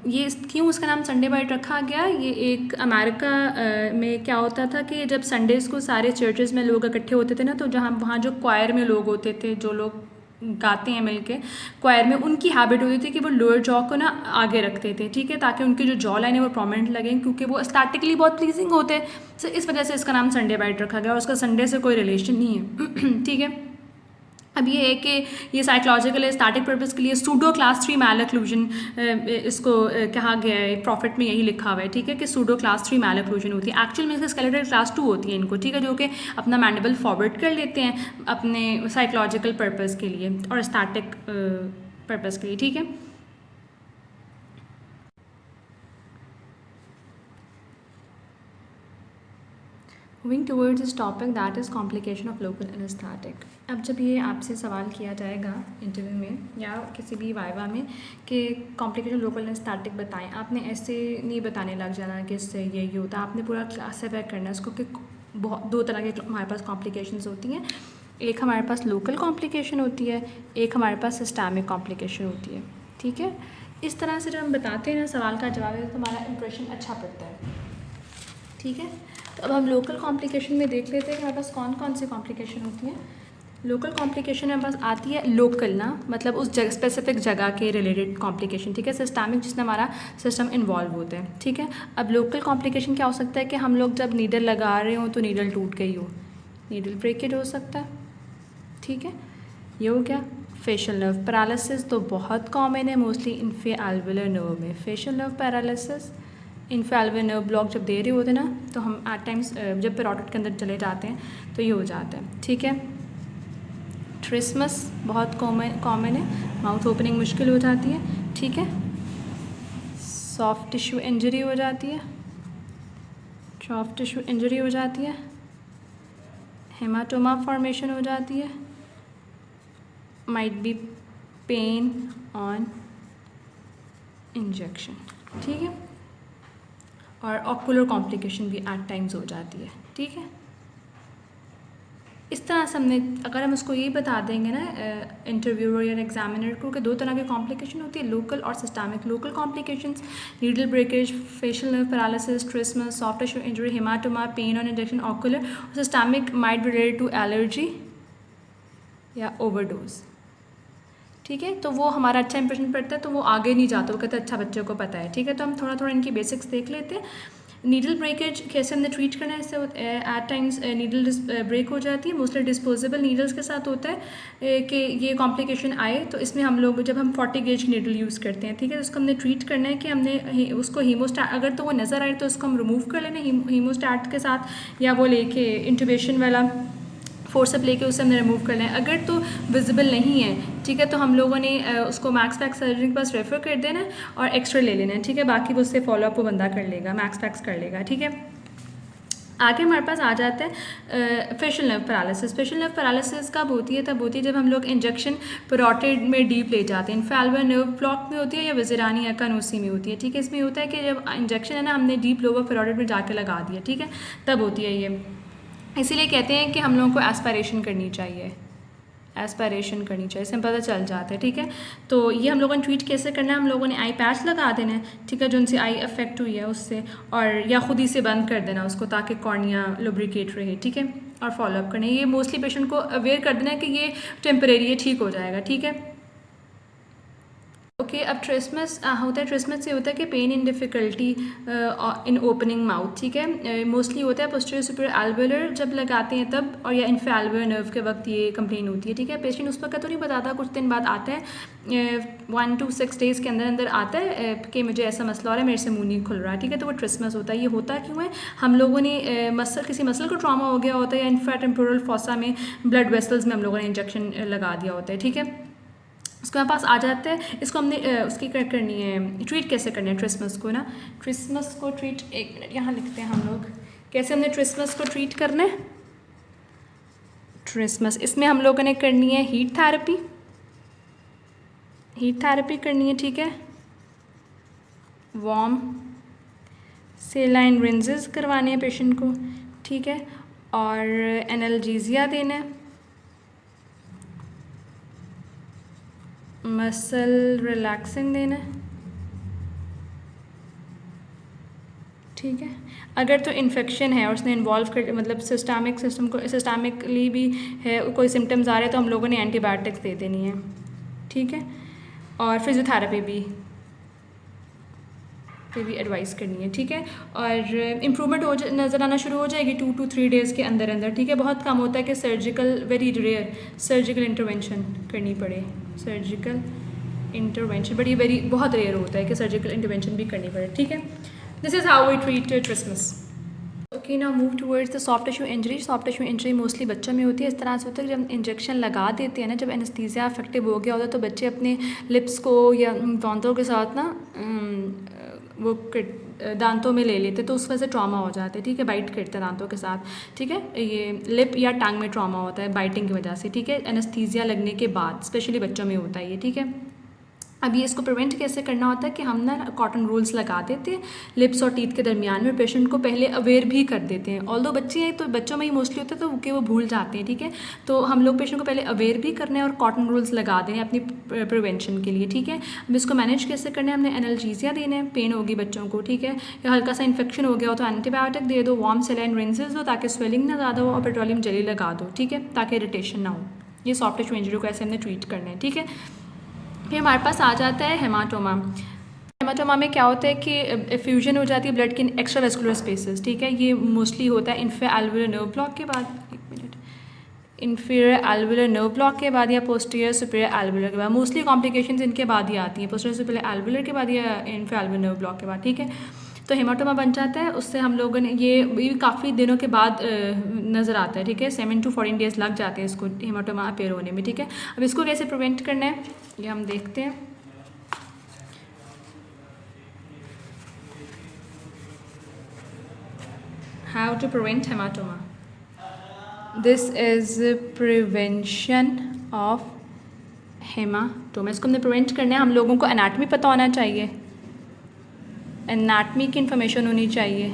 Speaker 1: ये क्यों उसका नाम संडे बाइट रखा गया, ये एक अमेरिका में क्या होता था कि जब संडेज़ को सारे चर्चेज़ में लोग इकट्ठे होते थे ना, तो जहाँ वहाँ जो क्वायर में लोग होते थे, जो लोग गाते हैं मिलके क्वायर में, उनकी हैबिट होती थी कि वो लोअर जॉ को ना आगे रखते थे, ठीक है, ताकि उनकी जो जॉ लाइन है वो प्रोमिनेंट लगे, क्योंकि वो एस्थेटिकली बहुत प्लीजिंग होते हैं। तो इस वजह से इसका नाम संडे बाइट रखा गया और उसका संडे से कोई रिलेशन नहीं है ठीक है। अब ये है कि ये साइकोलॉजिकल स्टैटिक पर्पस के लिए सूडो क्लास 3 मैलक्लूजन इसको कहा गया है, प्रॉफिट में यही लिखा हुआ है, ठीक है, कि सूडो क्लास 3 मैलक्लूजन होती है। एक्चुअल में इसका स्केलेटल क्लास 2 होती है इनको, ठीक है, जो कि अपना मैंडिबल फॉरवर्ड कर लेते हैं अपने साइकोलॉजिकल पर्पस के लिए और स्टैटिक पर्पस के लिए, ठीक है। Moving towards this topic that is complication of local anaesthetic. अब जब ये आपसे सवाल किया जाएगा इंटरव्यू में या किसी भी वाइवा में कि कॉम्प्लिकेशन लोकल एनेस्थेटिक बताएं, आपने ऐसे नहीं बताने लग जाना कि इससे ये होता है, आपने पूरा क्लासीफाई करना है इसको कि बहुत दो तरह के हमारे पास कॉम्प्लिकेशंस होती हैं। एक हमारे पास लोकल कॉम्प्लिकेशन होती है, एक हमारे पास सिस्टमिक कॉम्प्लिकेशन होती है, ठीक है। इस तरह से जब हम बताते हैं ना, सवाल का जवाब है तो हमारा इंप्रेशन अच्छा पड़ता है, ठीक है। तो अब हम लोकल कॉम्प्लिकेशन में देख लेते हैं कि हमारे पास कौन कौन सी कॉम्प्लिकेशन होती हैं। लोकल कॉम्प्लिकेशन हमारे पास आती है लोकल ना, मतलब उस जगह स्पेसिफिक जगह के रिलेटेड कॉम्प्लिकेशन, ठीक है। सिस्टमिक जिसमें हमारा सिस्टम इन्वॉल्व होता है, ठीक है। अब लोकल कॉम्प्लिकेशन क्या हो सकता है कि हम लोग जब नीडल लगा रहे हो तो नीडल टूट गई हो, नीडल ब्रेकेज हो सकता है, ठीक है। ये हो गया। फेशियल नर्व पैरालिसिस तो बहुत कॉमन है, मोस्टली इंफेअल्वुलर नर्व में facial nerve paralysis. Inferior alveolar nerve block जब दे रहे होते हैं ना, तो हम एट टाइम्स जब पैरोटिड के अंदर चले जाते हैं तो ये हो जाता है, ठीक है। ट्रिस्मस बहुत कॉमन है, माउथ ओपनिंग मुश्किल हो जाती है, ठीक है। सॉफ्ट टिश्यू इंजरी हो जाती है, सॉफ्ट टिश्यू इंजरी हो जाती है, हेमाटोमा फॉर्मेशन हो जाती है, might be pen on injection, ठीक है। और ऑकुलर कॉम्प्लिकेशन भी एट टाइम्स हो जाती है, ठीक है। इस तरह से हमने, अगर हम उसको यही बता देंगे ना इंटरव्यूअर या एग्जामिनर को कि दो तरह की कॉम्प्लिकेशन होती है, लोकल और सिस्टमिक। Local complications needle breakage, facial nerve paralysis, trismus, soft tissue injury, haematoma, pain on injection, ocular. Systemic might be related to allergy या ओवरडोज। ठीक है, तो वो हमारा अच्छा इंप्रेशन पड़ता है, तो वो आगे नहीं जाता, वो कहते हैं अच्छा बच्चे को पता है। ठीक है, तो हम थोड़ा थोड़ा इनकी बेसिक्स देख लेते हैं। नीडल ब्रेकेज कैसे हमने ट्रीट करना है, इससे एट टाइम्स नीडल ब्रेक हो जाती है, मोस्टली डिस्पोजेबल नीडल्स के साथ होता है कि ये कॉम्प्लिकेशन आए। तो इसमें हम लोग जब हम 40 गेज नीडल यूज़ करते हैं, ठीक है, तो उसको हमने ट्रीट करना है कि हमने उसको हीमोस्टैट, अगर तो वो नज़र आए तो उसको हम रिमूव कर लेना हीमोस्टैट के साथ, या वो लेके इंटुबेशन वाला फोर्सअप लेके उसे हमने रिमूव करना है। अगर तो विजिबल नहीं है, ठीक है, तो हम लोगों ने उसको मैक्स पैक्स सर्जरी के पास रेफ़र कर देना है और एक्सरे ले लेना है। ठीक है, बाकी वो उससे फॉलोअप वो बंदा कर लेगा, मैक्स पैक्स कर लेगा। ठीक है, आगे हमारे पास आ जाता है facial nerve paralysis. Facial nerve paralysis कब होती है? तब होती है जब हम लोग इंजेक्शन पैरोटिड में डीप ले जाते हैं। इन्फेल्वर नर्व ब्लॉक में होती है या विज़रानी या कानूसी में होती है। ठीक है, इसमें होता है कि जब इंजेक्शन है ना, हमने डीप लोअर पैरोटिड में जाके लगा दिया, ठीक है, तब होती है ये। इसीलिए कहते हैं कि हम लोगों को एस्पायरेशन करनी चाहिए, एस्पायरेशन करनी चाहिए, इसमें पता चल जाता है। ठीक है, तो ये हम लोगों ने ट्रीट कैसे करना है, हम लोगों ने आई पैच लगा देना है, ठीक है, जो उनसे आई अफेक्ट हुई है उससे, और या खुद ही से बंद कर देना उसको ताकि कॉर्निया लुब्रिकेट रहे। ठीक है, और फॉलोअप करना है। ये मोस्टली पेशेंट को अवेयर कर देना है कि ये टेम्परेरी है, ठीक हो जाएगा। ठीक है, ओके, अब ट्रिस्मस होता है, ट्रिस्मस से होता है कि pain in difficulty in opening mouth. ठीक है, मोस्टली होता है पोस्टीरियर सुपीरियर एल्वेलर जब लगाते हैं तब, और या इन्फेल्वर नर्व के वक्त ये कंप्लेन होती है। ठीक है, पेशेंट उस वक्त तो नहीं बताता, कुछ दिन बाद आता है, 1 to 6 डेज़ के अंदर अंदर आता है कि मुझे ऐसा मसला हो रहा है, मेरे से मुँह नहीं खुल रहा है। ठीक है, तो वो ट्रिस्मस होता है। ये होता क्यों है? हम लोगों ने किसी मसल को ट्रॉमा हो गया होता है, या इंफ्राटेम्पोरल फॉसा में ब्लड वेसल्स में हम लोगों ने इंजेक्शन लगा दिया होता है। ठीक है, उसके हमारे पास आ जाता है, इसको हमने उसकी क्या करनी है, ट्रीट कैसे करनी है ट्रिस्मस को ना। ट्रिस्मस को ट्रीट, एक मिनट यहाँ लिखते हैं हम लोग कैसे हमने ट्रिस्मस को ट्रीट करना है। ट्रिस्मस, इसमें हम लोगों ने करनी है हीट थेरेपी, हीट थेरेपी करनी है। ठीक है, वार्म सेलाइन रिंजेस करवाने हैं पेशेंट को। ठीक है, और एनाल्जेसिया देना है, मसल रिलैक्सिंग देना है। ठीक है, अगर तो इन्फेक्शन है और उसने इन्वॉल्व कर, मतलब सिस्टमिक सिस्टम को, सिस्टमिकली भी है, कोई सिम्टम्स आ रहे हैं, तो हम लोगों ने एंटीबायोटिक्स दे देनी है। ठीक है, और फिजियोथेरेपी भी एडवाइस करनी है। ठीक है, और इम्प्रूवमेंट हो नज़र आना शुरू हो जाएगी 2 to 3 डेज़ के अंदर अंदर। ठीक है, बहुत कम होता है कि surgical, very rare surgical intervention करनी पड़े। सर्जिकल इंटरवेंशन वेरी बहुत रेयर होता है कि सर्जिकल इंटरवेंशन भी करनी पड़े। ठीक है, this is how we treat trismus. Okay, now move towards the soft tissue injury. Soft tissue injury mostly बच्चों में होती है। इस तरह से होता है कि जब इंजेक्शन लगा देते हैं ना, जब एनेस्थीसिया इफेक्टिव हो गया होता है, तो बच्चे अपने लिप्स को या दांतों के साथ ना वो दांतों में ले लेते, तो उस वजह से ट्रॉमा हो जाता है। ठीक है, बाइट करते हैं दांतों के साथ। ठीक है, ये लिप या टंग में ट्रॉमा होता है बाइटिंग की वजह से। ठीक है, एनेस्थीसिया लगने के बाद स्पेशली बच्चों में होता है ये। ठीक है, अब ये इसको प्रिवेंट कैसे करना होता है कि हम ना कॉटन रूल्स लगा देते हैं लिप्स और टीथ के दरमियान में, पेशेंट को पहले अवेयर भी कर देते हैं। ऑल्दो बच्चे हैं तो बच्चों में ही मोस्टली होता है, तो कि वो भूल जाते हैं। ठीक है, तो हम लोग पेशेंट को पहले अवेयर भी करना है और कॉटन रूल्स लगा दें अपनी प्रिवेंशन के लिए। ठीक है, अब इसको मैनेज कैसे करना है, हमने एनाल्जेसिया देना है, पेन होगी बच्चों को। ठीक है, या हल्का सा इन्फेक्शन हो गया हो तो एंटीबायोटिक दे दो, वार्म सेलाइन रिंसेस दो ताकि स्वेलिंग ना ज़्यादा हो, और पेट्रोलियम जेली लगा दो। ठीक है, ताकि इरिटेशन ना हो। ये सॉफ्ट टिश्यू इंजरी को ऐसे हमने ट्रीट करना है। ठीक है, फिर हमारे पास आ जाता है हेमाटोमा। हेमाटोमा में क्या होता है कि एफ्यूजन हो जाती है ब्लड की एक्स्ट्रा वेस्कुलर स्पेसेस। ठीक है, ये मोस्टली होता है इंफीरियर एल्वुलर नर्व ब्लॉक के बाद, एक minute, inferior alveolar nerve block के बाद या पोस्टीरियर सुपीरियर एल्वुलर के बाद। मोस्टली कॉम्प्लिकेशंस इनके बाद ही आती हैं, पोस्टीरियर सुपीरियर एल्वुलर के बाद या इंफीरियर एल्वुलर नर्व ब्लॉक के बाद। ठीक है, तो हेमाटोमा बन जाता है, उससे हम लोगों ने ये काफ़ी दिनों के बाद नज़र आता है। ठीक है, 7 to 14 डेज़ लग जाते हैं इसको हेमाटोमा अपेयर होने में। ठीक है, अब इसको कैसे प्रिवेंट करना है ये हम देखते हैं। How to prevent haematoma, this is prevention of haematoma. इसको हमने प्रिवेंट करना है, हम लोगों को एनाटमी पता होना चाहिए, एनाटमी की इन्फॉर्मेशन होनी चाहिए।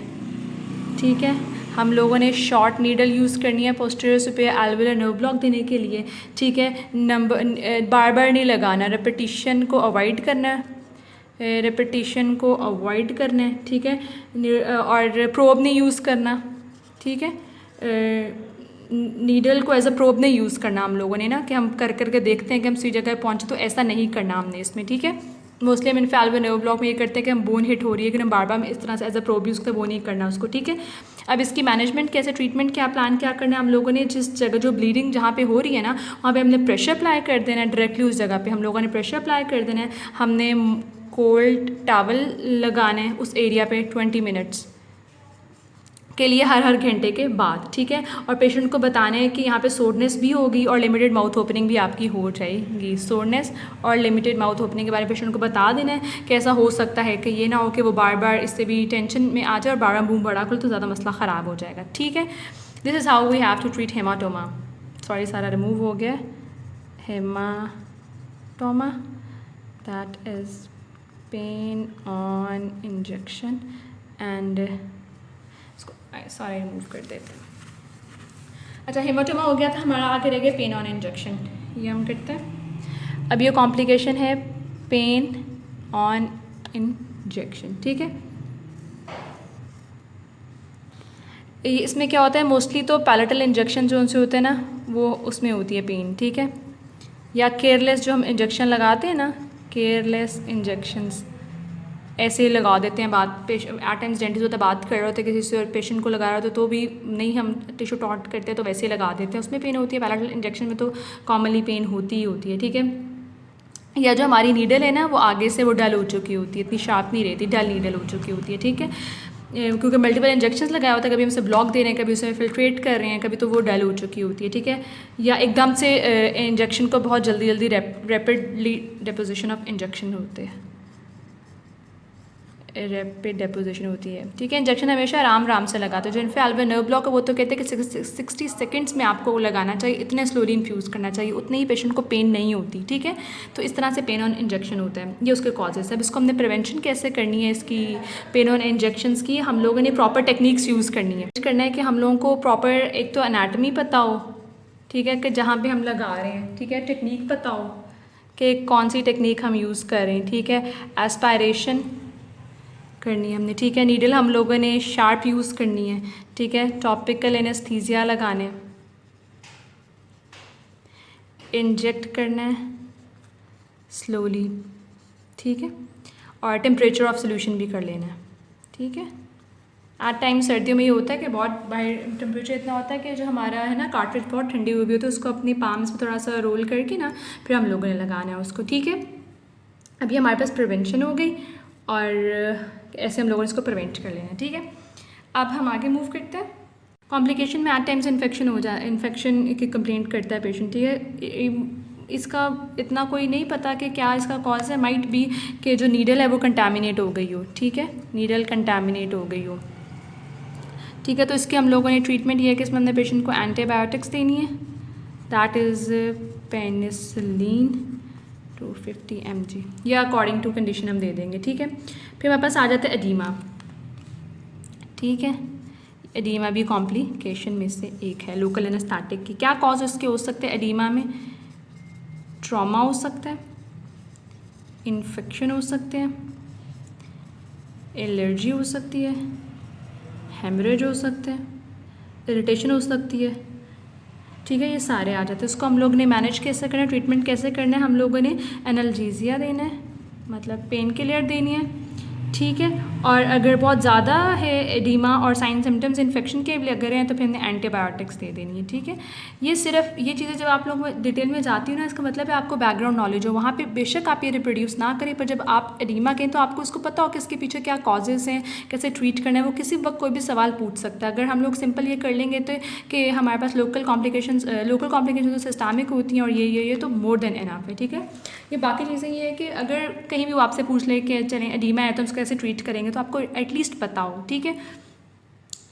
Speaker 1: ठीक है, हम लोगों ने शॉर्ट नीडल यूज़ करनी है posterior superior alveolar nerve block देने के लिए, ठीक है। बार बार नहीं लगाना, रेपिटिशन को अवॉइड करना है, रेपिटिशन को अवॉइड करना है, ठीक है। और प्रोब नहीं यूज़ करना, ठीक है। नीडल को एज अ प्रोब नहीं यूज़ करना हम लोगों ने ना, कि हम कर करके देखते हैं कि हम सही जगह पहुँचे, तो ऐसा नहीं करना हमने इसमें, ठीक है। मोस्टली हम इन्फेल्वियो नर्व ब्लॉक में ये करते हैं कि हम बोन हिट हो रही है कि हम बार बार इस तरह से एज अ प्रोब यूज़ करते, वो नहीं करना उसको, ठीक है। अब इसकी मैनेजमेंट कैसे, ट्रीटमेंट क्या, प्लान क्या करना है हम लोगों ने, जिस जगह जो ब्लीडिंग जहाँ पे हो रही है ना, वहाँ पे हमने प्रेशर अप्लाई कर देना है, डायरेक्टली उस जगह पे हम लोगों ने प्रेशर अप्लाई कर देना है। हमने कोल्ड टॉवल लगाना है उस एरिया पे 20 मिनट्स के लिए हर घंटे के बाद, ठीक है। और पेशेंट को बताना है कि यहाँ पे सोरनेस भी होगी और लिमिटेड माउथ ओपनिंग भी आपकी हो जाएगी। सोरनेस और लिमिटेड माउथ ओपनिंग के बारे में पेशेंट को बता देना है कि ऐसा हो सकता है कि ये ना हो कि वो बार बार इससे भी टेंशन में आ जाए और बार बार मुँह बड़ा खुले तो ज़्यादा मसला ख़राब हो जाएगा, ठीक है। This is how we have to treat haematoma. Sorry, सारा रिमूव हो गया। Haematoma, that is pain on injection and सारे रिमूव कर देते हैं। अच्छा, हेमाटोमा हो गया था हमारा, आगे रह गया पेन ऑन इंजेक्शन, ये हम करते हैं। अब ये कॉम्प्लिकेशन है पेन ऑन इंजेक्शन, ठीक है। इसमें क्या होता है, मोस्टली तो पैलेटल इंजेक्शन जो उनसे होते हैं ना, वो उसमें होती है पेन, ठीक है। या केयरलेस जो हम इंजेक्शन लगाते हैं ना, केयरलेस इंजेक्शंस ऐसे ही लगा देते हैं। बात एट टाइम्स डेंटिस्ट होता है, बात कर रहे होते हैं किसी से और पेशेंट को लगा रहे होते तो भी नहीं, हम टिश्यू टॉट करते हैं तो वैसे ही लगा देते हैं, उसमें पेन होती है। पैलेटल इंजेक्शन में तो कॉमनली पेन होती ही होती है, ठीक है। या जो हमारी नीडल है ना, वो आगे से वो डल हो चुकी होती है, इतनी शार्प नहीं रहती, डल नीडल हो चुकी होती है, ठीक है। क्योंकि मल्टीपल इंजेक्शंस लगाया होता है, कभी हमसे ब्लॉक दे रहे हैं, कभी उसे फिल्ट्रेट कर रहे हैं, कभी तो वो डल हो चुकी होती है, ठीक है। या एकदम से इंजेक्शन को बहुत जल्दी रैपिडली डिपोजिशन ऑफ इंजेक्शन होते हैं, रैपिड डेपोजिशन होती है, ठीक है। इंजेक्शन हमेशा आराम से लगाते हैं। जो इन्फेल्वियो नर्व ब्लॉक है वो तो कहते हैं कि 60 सेकंड्स में आपको लगाना चाहिए, इतने स्लोली इन्फ्यूज़ करना चाहिए, उतने ही पेशेंट को पेन नहीं होती, ठीक है। तो इस तरह से पेन ऑन इंजेक्शन होता है, ये उसके कॉजेज़ है। अब इसको हमने प्रिवेंशन कैसे करनी है इसकी, पेन ऑन इंजेक्शंस की, हम लोगों ने प्रॉपर टेक्निक्स यूज़ करनी है कि हम लोगों को प्रॉपर एक तो एनाटमी पता हो, ठीक है, कि जहाँ पर हम लगा रहे हैं, ठीक है। टेक्निक पता हो कि कौन सी टेक्निक हम यूज़ कर रहे हैं, ठीक है। एस्पायरेशन करनी है हमने, ठीक है। नीडल हम लोगों ने शार्प यूज़ करनी है, ठीक है। टॉपिकल एनेस्थीसिया लगाने, इंजेक्ट करना है स्लोली, ठीक है। और टेम्परेचर ऑफ सोल्यूशन भी कर लेना है, ठीक है। एट टाइम सर्दियों में ये होता है कि बहुत बाहर टेम्परेचर इतना होता है कि जो हमारा है ना कार्ट्रिज बहुत ठंडी हुई होती है, तो उसको अपनी पाम्स में थोड़ा सा रोल करके ना फिर हम लोगों ने लगाना है उसको, ठीक है। अभी हमारे पास प्रिवेंशन हो गई और ऐसे हम लोगों ने इसको प्रिवेंट कर लेना, ठीक है। अब हम आगे मूव करते हैं। कॉम्प्लिकेशन में एट टाइम्स इन्फेक्शन हो जाए, इन्फेक्शन की कंप्लेंट करता है पेशेंट, ठीक है। इसका इतना कोई नहीं पता कि क्या इसका कॉज है, माइट बी कि जो नीडल है वो कंटामिनेट हो गई हो, ठीक है। नीडल कंटामिनेट हो गई हो, ठीक है। तो इसके हम लोगों ने ट्रीटमेंट ये है कि इसमें हमने पेशेंट को एंटीबायोटिक्स देनी है, दैट इज़ पेनिसिलिन 250 mg, या अकॉर्डिंग टू कंडीशन हम दे देंगे, ठीक है। फिर हमारे पास आ जाता है एडीमा, ठीक है। एडीमा भी कॉम्प्लिकेशन में से एक है लोकल एनेस्थेटिक की। क्या कॉज इसके हो सकते हैं एडीमा में, ट्रॉमा हो सकता है, इन्फेक्शन हो सकते हैं, एलर्जी हो सकती है, हेमरेज हो सकते हैं, इरिटेशन हो सकती है, ठीक है। ये सारे आ जाते हैं। इसको हम लोग ने मैनेज कैसे करना है, ट्रीटमेंट कैसे करना है, हम लोगों ने एनाल्जेसिया देना है, मतलब पेन किलर देनी है, ठीक है। और अगर बहुत ज़्यादा है एडीमा और साइन सिम्टम्स इन्फेक्शन के भी अगर हैं तो फिर हमने एंटीबायोटिक्स दे देनी है, ठीक है। ये सिर्फ ये चीज़ें जब आप लोग डिटेल में जाती हो ना, इसका मतलब है आपको बैकग्राउंड नॉलेज हो, वहाँ पे बेशक आप ये रिप्रोड्यूस ना करें, पर जब आप एडीमा कहें तो आपको इसको पता हो कि इसके पीछे क्या कॉजेज़ हैं, कैसे ट्रीट करना है। वो किसी वक्त कोई भी सवाल पूछ सकता है। अगर हम लोग सिंपल ये कर लेंगे तो कि हमारे पास लोकल कॉम्प्लिकेशन तो सिस्टमिक होती हैं और ये तो मोर देन एनफ है, ठीक है। ये बाकी चीज़ें ये है कि अगर कहीं भी वो आपसे पूछ ले कि चलें एडीमा है तो उसको कैसे ट्रीट करेंगे, तो आपको एटलीस्ट पता हो, ठीक है।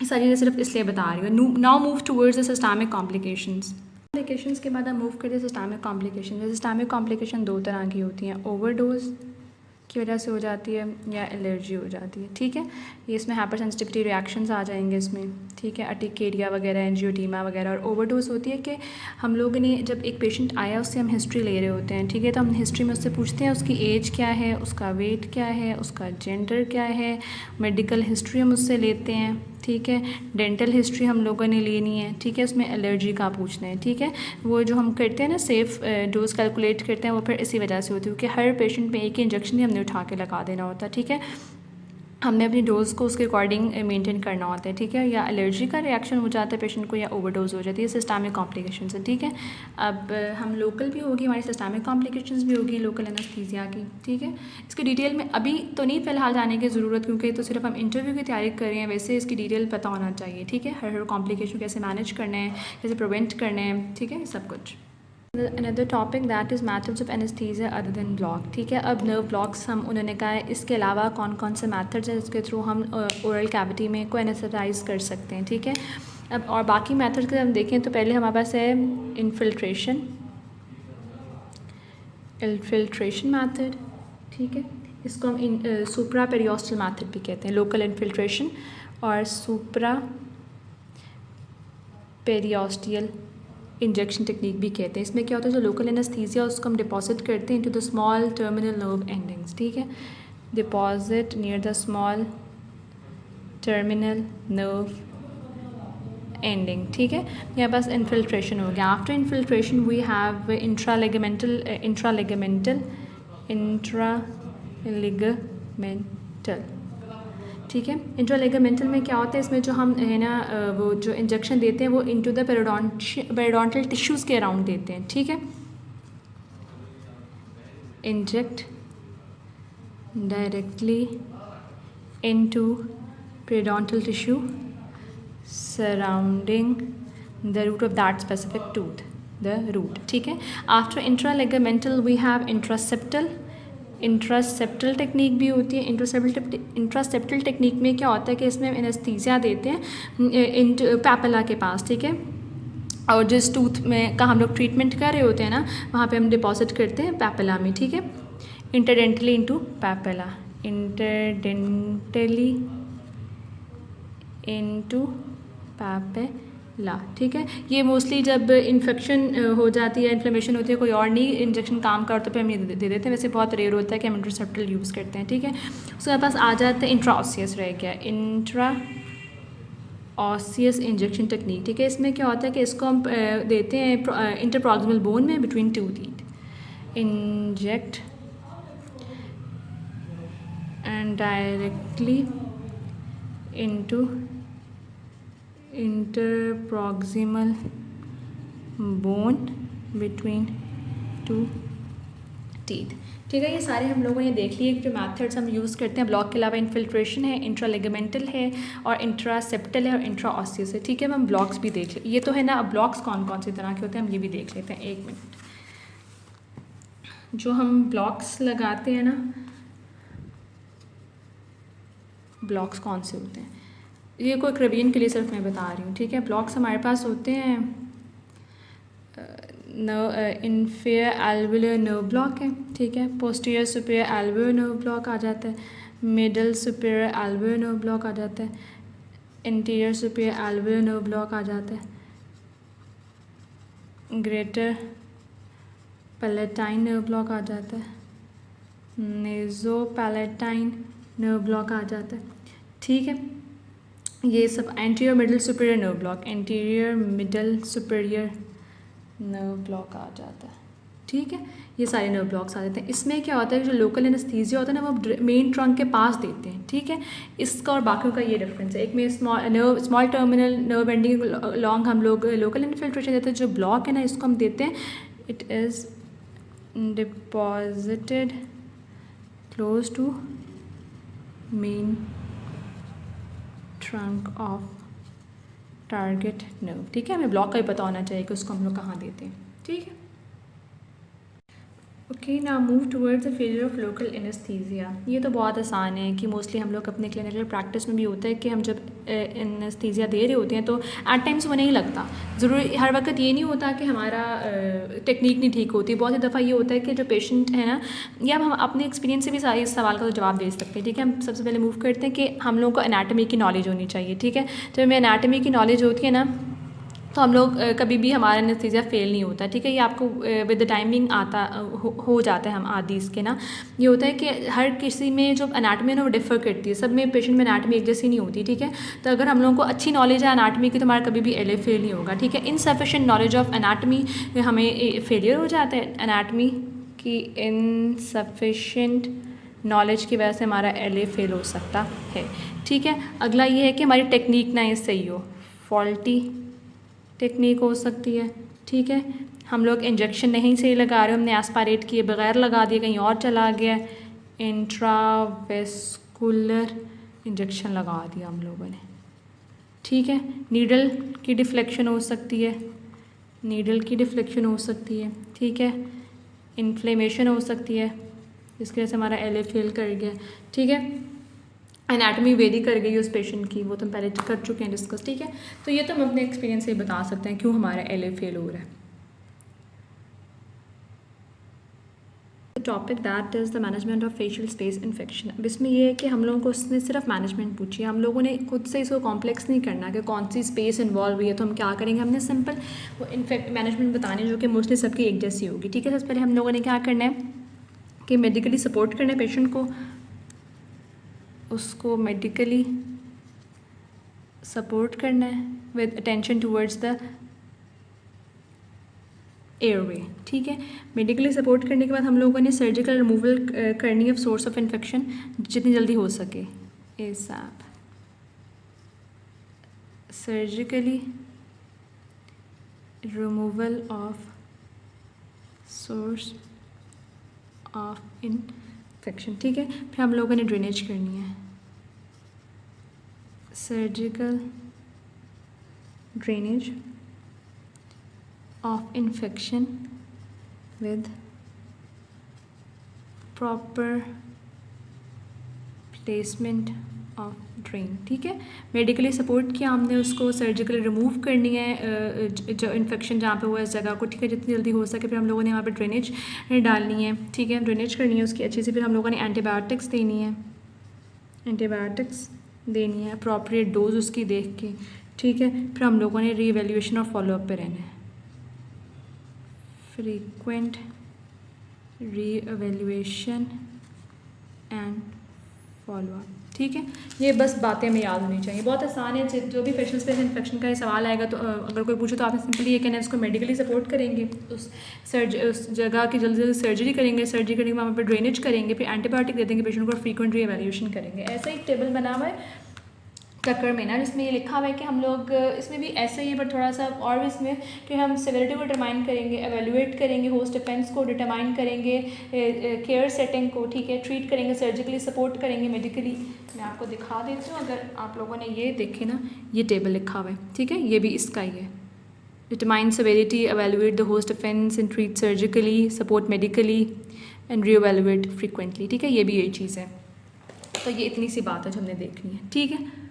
Speaker 1: सारी चीज़ें सिर्फ इसलिए बता रही हूँ। Now move towards the systemic complications. Complications के बाद हम मूव करते हैं सिस्टमिक कॉम्प्लिकेशन। सिस्टमिक कॉम्प्लिकेशन दो तरह की होती हैं, ओवरडोज की वजह से हो जाती है या एलर्जी हो जाती है। ठीक है, ये इसमें हाइपर सेंसिटिविटी रिएक्शंस आ जाएंगे इसमें। ठीक है, अर्टिकेरिया वगैरह, एंजियोडीमा वगैरह। और ओवरडोज होती है कि हम लोगों ने जब एक पेशेंट आया उससे हम हिस्ट्री ले रहे होते हैं। ठीक है, तो हम हिस्ट्री में उससे पूछते हैं उसकी एज क्या है, उसका वेट क्या है, उसका जेंडर क्या है, मेडिकल हिस्ट्री हम उससे लेते हैं। ठीक है, डेंटल हिस्ट्री हम लोगों ने लेनी है। ठीक है, उसमें एलर्जी का पूछना है। ठीक है, वो जो हम करते हैं ना सेफ़ डोज कैलकुलेट करते हैं, वो फिर इसी वजह से होती है, क्योंकि हर पेशेंट में एक ही इंजेक्शन ही हमने उठा के लगा देना होता है। ठीक है, हमने अपनी डोज़ को उसके अकॉर्डिंग मेंटेन करना होता है। ठीक है, या एलर्जी का रिएक्शन हो जाता है पेशेंट को, या ओवरडोज हो जाती है, सिस्टमिक कॉम्प्लिकेशंस है। ठीक है, अब हम लोकल भी होगी, हमारी सिस्टमिक कॉम्प्लिकेशंस भी होगी लोकल एनेस्थीसिया की। ठीक है, इसके डिटेल में अभी तो नहीं फ़िलहाल जाने की ज़रूरत, क्योंकि तो सिर्फ हम इंटरव्यू की तैयारी कर रहे हैं। वैसे इसकी डिटेल पता होना चाहिए। ठीक है, हर कॉम्प्लिकेशन कैसे मैनेज करना है, कैसे प्रिवेंट करना है। ठीक है, सब कुछ। Another topic that is methods of anesthesia other than block। ठीक है, अब नर्व ब्लॉक्स हम उन्होंने कहा है, इसके अलावा कौन कौन से मेथड्स हैं जिसके थ्रू हम ओरल कैविटी में को एनेस्थेटाइज कर सकते हैं। ठीक है, अब और बाकी मेथड्स के हम देखें तो पहले हमारे पास है इन्फिल्ट्रेशन मेथड। ठीक है, इसको हम सुप्रा पेरियोस्टल मेथड भी कहते हैं, लोकल इन्फिल्ट्रेशन और सुप्रा पेरियोस्टियल इंजेक्शन टेक्निक भी कहते हैं। इसमें क्या होता है, जो लोकल एनेस्थीसिया उसको हम डिपॉजिट करते हैं into the small terminal nerve endings. ठीक है, deposit near the small terminal nerve ending. ठीक है, यहाँ पास इन्फिल्ट्रेशन हो गया। After infiltration we have intraligamental. ठीक है, इंट्रालिगामेंटल में क्या होता है, इसमें जो हम है ना वो जो इंजेक्शन देते हैं वो इनटू द पेरिडोंटल टिश्यूज़ के अराउंड देते हैं। ठीक है, inject directly into periodontal tissue surrounding the root of that specific tooth, the root. ठीक है, after intraligamental we have intraseptal technique भी होती है। इंट्रासेप्टल टेक्निक में क्या होता है कि इसमें एनेस्थीसिया देते हैं पैपिला के पास। ठीक है, और जिस टूथ में का हम लोग ट्रीटमेंट कर रहे होते हैं ना, वहाँ पे हम डिपॉजिट करते हैं पैपिला में। ठीक है, इंटरडेंटली इनटू पैपिला, इंटरडेंटली इनटू पैपिला। ठीक है, ये मोस्टली जब इन्फेक्शन हो जाती है, इन्फ्लेमेशन होती है, कोई और नहीं इंजेक्शन काम करता तो हम ये दे देते हैं। वैसे बहुत रेयर होता है कि हम इंट्रासेप्टल यूज़ करते हैं। ठीक है, उसके पास आ जाता है इंट्राओसियस रह गया, इंट्राओसियस इंजेक्शन टेक्निक। ठीक है, इसमें क्या होता है कि इसको हम देते हैं इंटरप्रॉक्सिमल बोन में between two teeth, inject and directly into interproximal bone between two teeth. ठीक है, ये सारे हम लोगों ने देख लिए जो मेथड्स हम यूज़ करते हैं। ब्लॉक के अलावा इन्फिल्ट्रेशन है, इंट्रालिगामेंटल है, और इंट्रासेप्टल है, और इंट्राओसियस है। ठीक है, हम ब्लॉक्स भी देख ले, ये तो है ना। अब ब्लॉक्स कौन कौन सी तरह के होते हैं हम ये भी देख लेते हैं। एक मिनट, जो हम ब्लॉक्स लगाते हैं ना, ब्लॉक्स कौन से होते हैं, ये कोई क्रेवियन के लिए सिर्फ मैं बता रही हूँ। ठीक है, ब्लॉक्स हमारे पास होते हैं इन्फीरियर एल्वुलर नर्व ब्लॉक है। ठीक है, posterior superior alveolar nerve block आ जाता है, middle superior alveolar nerve block आ जाता है, interior superior alveolar nerve block आ जाता है, ग्रेटर पैलेटाइन नर्व ब्लॉक आ जाता है, नेज़ो पैलेटाइन नर्व ब्लॉक आ जाता है। ठीक है, ये सब anterior middle superior nerve block, anterior middle superior nerve block आ जाता है। ठीक है, ये सारे नर्व ब्लॉक्स आ जाते हैं। इसमें क्या होता है, जो लोकल एनेस्थीसिया होता है ना, वो मेन ट्रंक के पास देते हैं। ठीक है, इसका और बाकियों का ये डिफरेंस है। एक में small terminal nerve ending long हम लोग लोकल इन्फिल्ट्रेशन देते हैं। जो ब्लॉक है ना, इसको हम देते हैं, it is deposited close to main trunk of target nerve. ठीक है, हमें ब्लॉक का ही पता होना चाहिए कि उसको हम लोग कहाँ देते हैं। ठीक है, ओके ना move towards the failure of local anaesthesia. ये तो बहुत आसान है कि मोस्टली हम लोग अपने क्लिनिकल प्रैक्टिस में भी होता है कि हम जब एनेस्थीसिया दे रहे होते हैं तो एट टाइम्स वो नहीं लगता। ज़रूरी हर वक्त ये नहीं होता कि हमारा टेक्निक नहीं ठीक होती। बहुत सी दफ़ा ये होता है कि जो पेशेंट है ना, या हम अपने एक्सपीरियंस से भी सारे इस सवाल का तो जवाब दे सकते हैं। ठीक है, हम सबसे पहले मूव करते हैं कि हम लोगों को एनाटमी की नॉलेज होनी चाहिए। ठीक है, जब हमें एनाटमी की नॉलेज होती है ना तो हम लोग कभी भी हमारा एनेस्थीसिया फेल नहीं होता। ठीक है, ये आपको विद द टाइमिंग आता हो जाता है। हम आदि इसके ना ये होता है कि हर किसी में जो एनाटमी है ना वो डिफ़र करती है। सब में पेशेंट में एनाटमी एक जैसी नहीं होती। ठीक है, तो अगर हम लोगों को अच्छी नॉलेज है एनाटमी की तो हमारा कभी भी एलए फेल नहीं होगा। ठीक है, इनसफिशिएंट नॉलेज ऑफ एनाटमी हमें फेलियर हो जाता है। एनाटमी की इनसफिशिएंट नॉलेज की वजह से हमारा एलए फेल हो सकता है। ठीक है, अगला ये है कि हमारी टेक्निक ना ये सही हो, फॉल्टी टेक्निक हो सकती है। ठीक है, हम लोग इंजेक्शन नहीं सही लगा रहे, हमने एस्पायरेट किए बगैर लगा दिए, कहीं और चला गया, इंट्रावेस्कुलर इंजेक्शन लगा दिया हम लोगों ने। ठीक है, नीडल की डिफ्लेक्शन हो सकती है, नीडल की डिफ्लेक्शन हो सकती है। ठीक है, इन्फ्लेमेशन हो सकती है जिसकी वजह से हमारा एलए फेल कर गया। ठीक है, एनाटमी वेरी कर गई उस पेशेंट की, वो तो हम पहले कर चुके हैं डिस्कस। ठीक है, तो ये तो हम अपने एक्सपीरियंस से बता सकते हैं क्यों हमारा एलए फेल हो रहा है। Topic that is the management of facial space infection. अब इसमें ये है कि हम लोगों को उसने सिर्फ मैनेजमेंट पूछी है, हम लोगों ने खुद से इसको कॉम्प्लेक्स नहीं करना कि कौन सी स्पेस इन्वॉल्व हुई है तो हम क्या करेंगे। हमने सिंपल वो इन्फेक्ट मैनेजमेंट बतानी जो कि मोस्टली सबकी एक जैसी होगी। ठीक है, सबसे पहले हम लोगों ने क्या करना है कि मेडिकली सपोर्ट करना है पेशेंट को, उसको मेडिकली सपोर्ट करना है with attention towards the airway. ठीक है, मेडिकली सपोर्ट करने के बाद हम लोगों ने सर्जिकल रिमूवल करनी है सोर्स ऑफ इन्फेक्शन जितनी जल्दी हो सके। ASAP surgically removal of source of infection. ठीक है, फिर हम लोगों ने ड्रेनेज करनी है, surgical drainage of infection with proper placement of drain। ठीक है, मेडिकली सपोर्ट किया हमने, उसको सर्जिकली रिमूव करनी है जो इन्फेक्शन जहाँ पे हुआ है इस जगह को। ठीक है, जितनी जल्दी हो सके। फिर हम लोगों ने वहाँ पे ड्रेनेज डालनी है। ठीक है, ड्रेनेज करनी है उसकी अच्छी से। फिर हम लोगों ने एंटीबायोटिक्स देनी है, एंटीबायोटिक्स देनी है अप्रोप्रिएट डोज उसकी देख के। ठीक है, फिर हम लोगों ने रीवैल्यूएशन और फॉलोअप पे रहना है, फ्रीक्वेंट रीएवैल्यूएशन एंड फॉलोअप। ठीक है, ये बस बातें हमें याद होनी चाहिए, बहुत आसान है। जो भी फेशियल स्पेस इन्फेक्शन का ये सवाल आएगा तो अगर कोई पूछे तो आप सिंपली ये कहना है उसको मेडिकली सपोर्ट करेंगे, उस जगह की जल्दी जल्दी सर्जरी करेंगे, सर्जरी करने के वहाँ पर ड्रेनेज करेंगे, फिर एंटीबायोटिक दे देंगे पेशेंट को, फ्रीक्वेंट रीएवैल्यूएशन करेंगे। ऐसा ही टेबल बना हुआ है टक्कर में ना, जिसमें ये लिखा हुआ है कि हम लोग इसमें भी ऐसा ही है बट थोड़ा सा और भी इसमें कि हम सेवेरिटी को डिटरमाइन करेंगे, एवेलुएट करेंगे, होस्ट डिफेंस को डिटरमाइन करेंगे, केयर सेटिंग को, ठीक है, ट्रीट करेंगे, सर्जिकली सपोर्ट करेंगे, मेडिकली। मैं आपको दिखा देती हूँ, अगर आप लोगों ने ये देखे ना, ये टेबल लिखा हुआ है। ठीक है, ये भी इसका ही है, determine severity, evaluate the host defence and treat surgically, support medically and reevaluate frequently. ठीक है, ये भी यही चीज़ है। तो ये इतनी सी बात है जो हमने देखनी है। ठीक है।